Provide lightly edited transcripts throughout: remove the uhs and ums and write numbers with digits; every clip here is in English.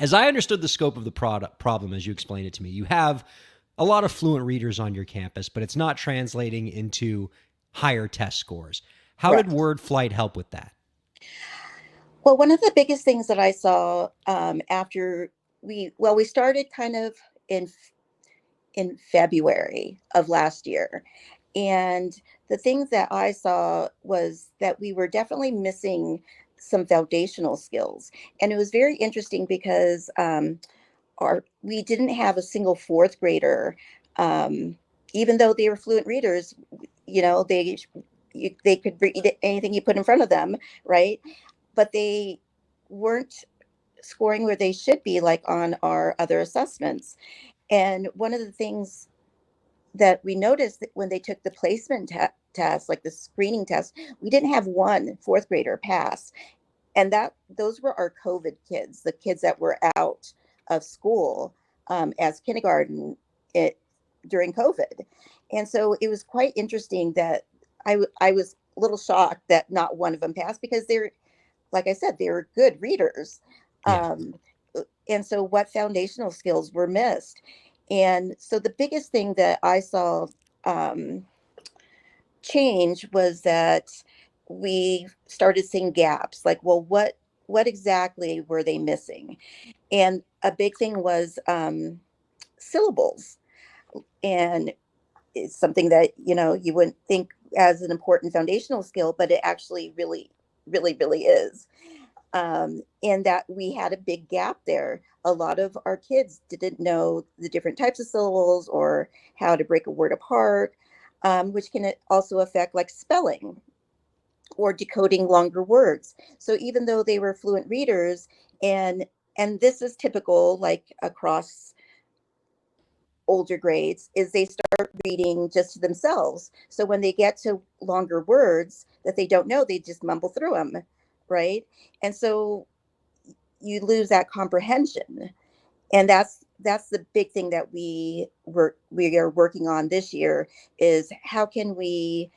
As I understood the scope of the problem as you explained it to me, you have a lot of fluent readers on your campus, but it's not translating into higher test scores. How did Correct. WordFlight help with that? Well, one of the biggest things that I saw after we started kind of in in February of last year. And the things that I saw was that we were definitely missing some foundational skills. And it was very interesting because we didn't have a single fourth grader, um, even though they were fluent readers, you know, they could read anything you put in front of them, right? But they weren't scoring where they should be, like on our other assessments. And one of the things that we noticed that when they took the placement test, like the screening test, we didn't have one fourth grader pass. And that those were our COVID kids, the kids that were out of school as kindergarten it, during COVID. And so it was quite interesting that I was a little shocked that not one of them passed because they're, like I said, they were good readers. Yeah. Um, and so what foundational skills were missed? And so the biggest thing that I saw um, change was that we started seeing gaps. Like, well, what exactly were they missing? And a big thing was syllables, and it's something that you wouldn't think as an important foundational skill, but it actually really is. And that we had a big gap there. A lot of our kids didn't know the different types of syllables or how to break a word apart, which can also affect like spelling or decoding longer words. So even though they were fluent readers, and and this is typical like across older grades, is they start reading just to themselves. So when they get to longer words that they don't know, they just mumble through them, right? And so you lose that comprehension. And that's the big thing that we are working on this year, is how can we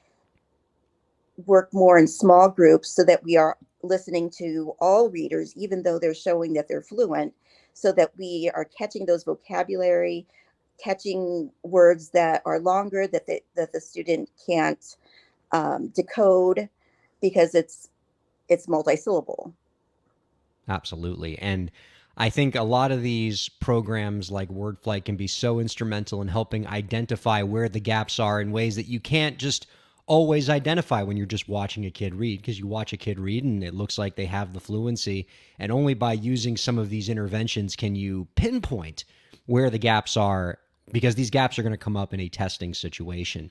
work more in small groups so that we are listening to all readers, even though they're showing that they're fluent, so that we are catching those vocabulary, catching words that are longer that the student can't decode because it's multisyllable. Absolutely. And I think a lot of these programs like WordFlight can be so instrumental in helping identify where the gaps are in ways that you can't just always identify when you're just watching a kid read, because you watch a kid read and it looks like they have the fluency. And only by using some of these interventions can you pinpoint where the gaps are, because these gaps are going to come up in a testing situation.